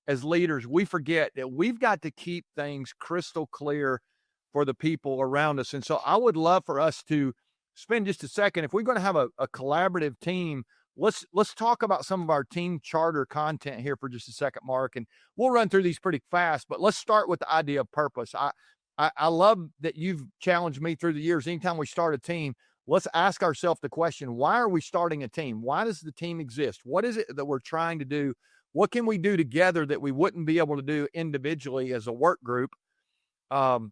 as leaders, we forget that we've got to keep things crystal clear for the people around us. And so I would love for us to spend just a second. If we're going to have a collaborative team, let's talk about some of our team charter content here for just a second, Mark. And we'll run through these pretty fast, but let's start with the idea of purpose. I love that you've challenged me through the years. Anytime we start a team, let's ask ourselves the question, why are we starting a team? Why does the team exist? What is it that we're trying to do? What can we do together that we wouldn't be able to do individually as a work group? And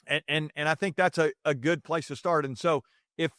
I think that's a good place to start. And so if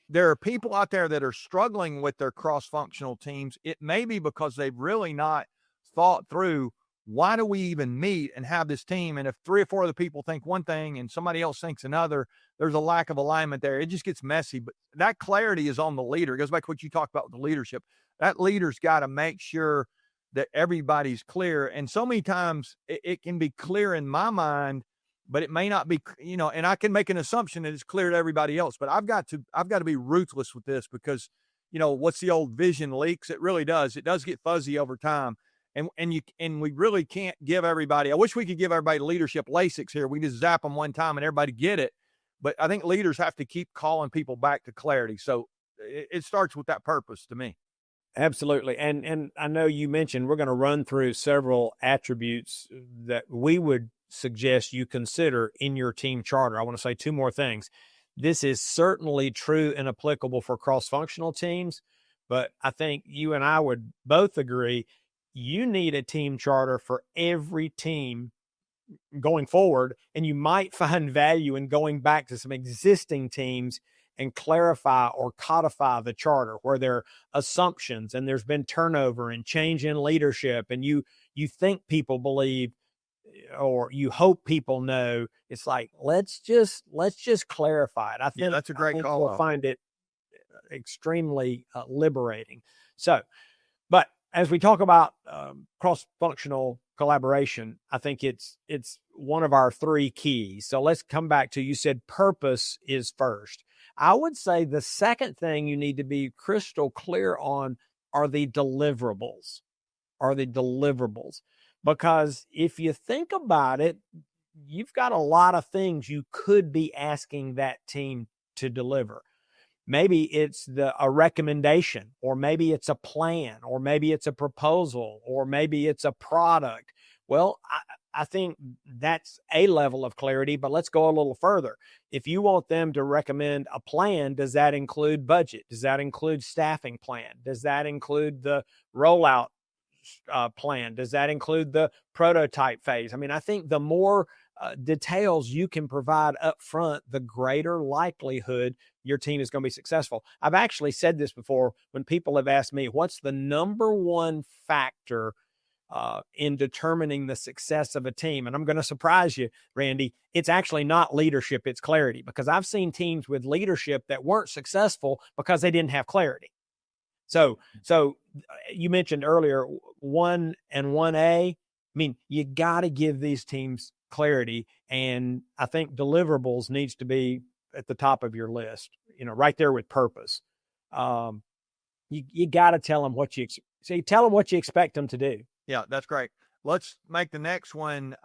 there are people out there that are struggling with their cross-functional teams, it may be because they've really not thought through, why do we even meet and have this team? And if 3 or 4 other people think one thing and somebody else thinks another, there's a lack of alignment there. It just gets messy. But that clarity is on the leader. It goes back to what you talked about with the leadership. That leader's got to make sure that everybody's clear. And so many times it can be clear in my mind, but it may not be, and I can make an assumption that it's clear to everybody else. But I've got to be ruthless with this because, what's the old vision leaks? It really does. It does get fuzzy over time. And we really can't give everybody, I wish we could give everybody leadership LASIX here. We just zap them one time and everybody get it. But I think leaders have to keep calling people back to clarity. So it starts with that purpose to me. Absolutely. And I know you mentioned we're going to run through several attributes that we would suggest you consider in your team charter. I want to say 2 more things. This is certainly true and applicable for cross-functional teams, but I think you and I would both agree you need a team charter for every team going forward, and you might find value in going back to some existing teams and clarify or codify the charter where there are assumptions and there's been turnover and change in leadership, and you think people believe or you hope people know. It's like, let's just clarify it. I think that's a great call. We'll find it extremely liberating. So, but as we talk about cross-functional collaboration, I think it's one of our 3 keys. So let's come back to, you said purpose is first. I would say the second thing you need to be crystal clear on are the deliverables. Because if you think about it, you've got a lot of things you could be asking that team to deliver. Maybe it's a recommendation, or maybe it's a plan, or maybe it's a proposal, or maybe it's a product. Well, I think that's a level of clarity, but let's go a little further. If you want them to recommend a plan, does that include budget? Does that include staffing plan? Does that include the rollout plan? Does that include the prototype phase? I mean, I think the more details you can provide up front, the greater likelihood your team is going to be successful. I've actually said this before when people have asked me, what's the number one factor in determining the success of a team? And I'm going to surprise you, Randy. It's actually not leadership, it's clarity, because I've seen teams with leadership that weren't successful because they didn't have clarity. So you mentioned earlier 1 and 1A. I mean, you got to give these teams clarity, and I think deliverables needs to be at the top of your list, right there with purpose. You got to tell them what you expect them to do. Yeah, that's great. Let's make the next one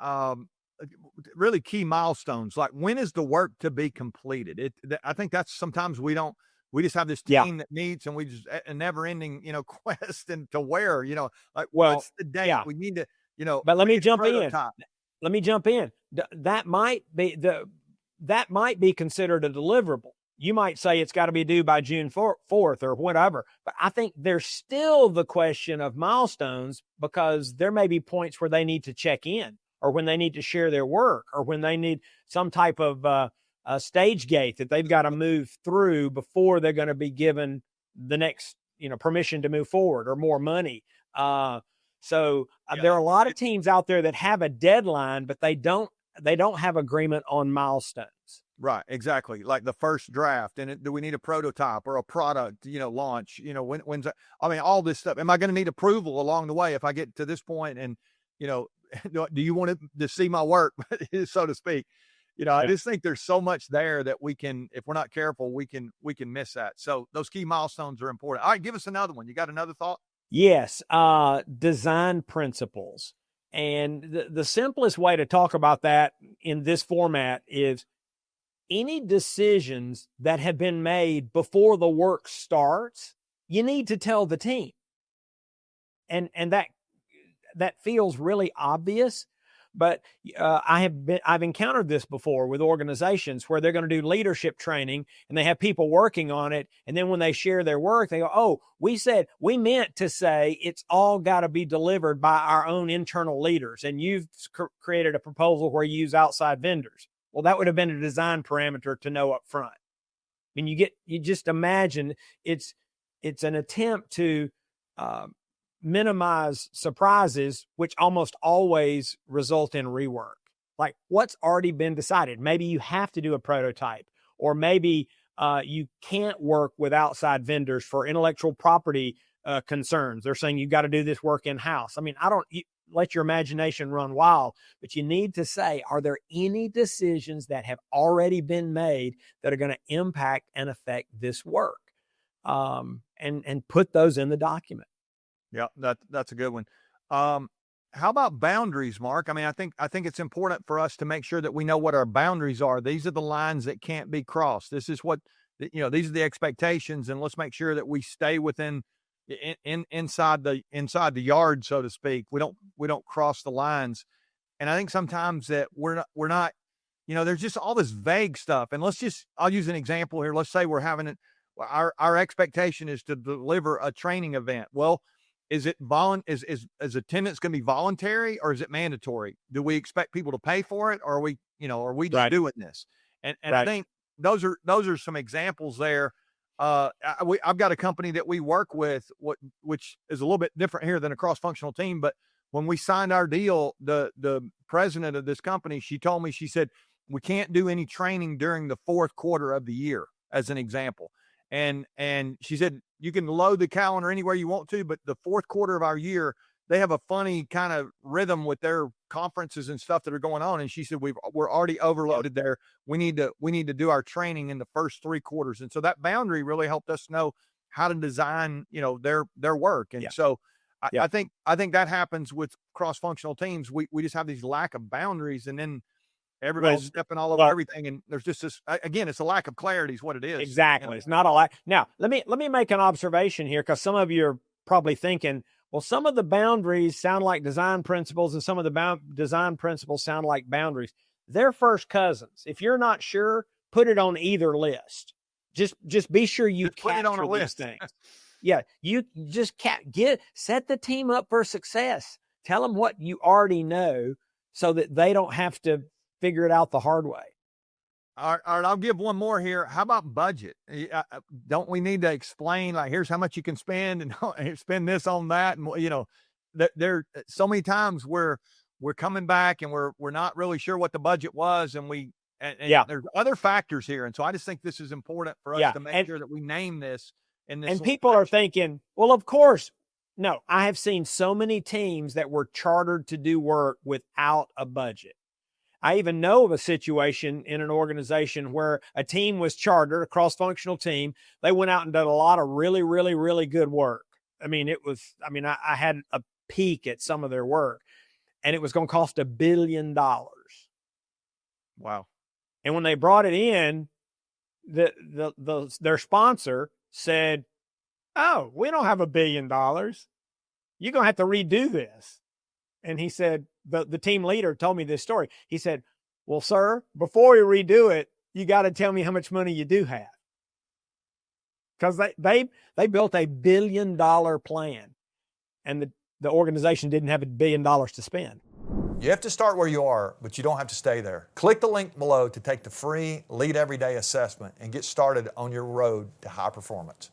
really key milestones. Like, when is the work to be completed? I think that's sometimes we just have this team that meets, and we just a never ending, quest and to where, what's the date? We need to, but let me jump in. That might be considered a deliverable. You might say it's got to be due by June 4th or whatever. But I think there's still the question of milestones, because there may be points where they need to check in, or when they need to share their work, or when they need some type of a stage gate that they've got to move through before they're going to be given the next, permission to move forward or more money. So there are a lot of teams out there that have a deadline, but they don't have agreement on milestones. Right, exactly. Like the first draft, and do we need a prototype or a product, launch? When's that? I mean, all this stuff. Am I going to need approval along the way if I get to this point? And do you want to see my work, so to speak? I just think there's so much there that we can, if we're not careful, we can miss that. So those key milestones are important. All right, give us another one. You got another thought? Yes, design principles. And the simplest way to talk about that in this format is any decisions that have been made before the work starts, you need to tell the team. And that feels really obvious, but I've encountered this before with organizations where they're going to do leadership training and they have people working on it, and then when they share their work, they go, "Oh, we meant to say it's all got to be delivered by our own internal leaders, and you've created a proposal where you use outside vendors." Well, that would have been a design parameter to know up front. I mean, you just imagine it's an attempt to minimize surprises, which almost always result in rework. Like what's already been decided. Maybe you have to do a prototype, or maybe you can't work with outside vendors for intellectual property concerns. They're saying you got to do this work in-house. I mean, let your imagination run wild, but you need to say, are there any decisions that have already been made that are going to impact and affect this work? And put those in the document. Yeah, that's a good one. How about boundaries, Mark? I mean, I think it's important for us to make sure that we know what our boundaries are. These are the lines that can't be crossed. This is what, these are the expectations, and let's make sure that we stay within inside the yard, so to speak. We don't cross the lines. And I think sometimes that we're not, there's just all this vague stuff. And I'll use an example here. Let's say we're having our expectation is to deliver a training event. Well, is attendance going to be voluntary or is it mandatory? Do we expect people to pay for it, or are we just doing this? And right. I think those are some examples there. I've got a company that we work with, which is a little bit different here than a cross-functional team. But when we signed our deal, the president of this company, she told me, she said, we can't do any training during the fourth quarter of the year, as an example. And she said, you can load the calendar anywhere you want to, but the fourth quarter of our year, they have a funny kind of rhythm with their conferences and stuff that are going on. And she said, we're already overloaded there. We need to do our training in the first three quarters. And so that boundary really helped us know how to design, their work. And so I think that happens with cross-functional teams. We just have these lack of boundaries, and then everybody's stepping all over everything. And there's just this, again, it's a lack of clarity is what it is. Exactly. It's not a lack. Now, let me make an observation here, because some of you are probably thinking, well, some of the boundaries sound like design principles and some of the design principles sound like boundaries. They're first cousins. If you're not sure, put it on either list. Just be sure you put it on a list. Things. Yeah, you just set the team up for success. Tell them what you already know so that they don't have to figure it out the hard way. All right, I'll give one more here. How about budget? Don't we need to explain, like, here's how much you can spend, and spend this on that? And, there so many times we're coming back and we're not really sure what the budget was. And there's other factors here. And so I just think this is important for us to make sure that we name this. And people are thinking, well, of course. No, I have seen so many teams that were chartered to do work without a budget. I even know of a situation in an organization where a team was chartered, a cross-functional team. They went out and did a lot of really, really, really good work. I mean, I had a peek at some of their work, and it was going to cost $1 billion. Wow. And when they brought it in, their sponsor said, "Oh, we don't have $1 billion. You're going to have to redo this." And he said, the team leader told me this story. He said, "Well, sir, before we redo it, you got to tell me how much money you do have." Because they built $1 billion plan, and the organization didn't have $1 billion to spend. You have to start where you are, but you don't have to stay there. Click the link below to take the free Lead Everyday assessment and get started on your road to high performance.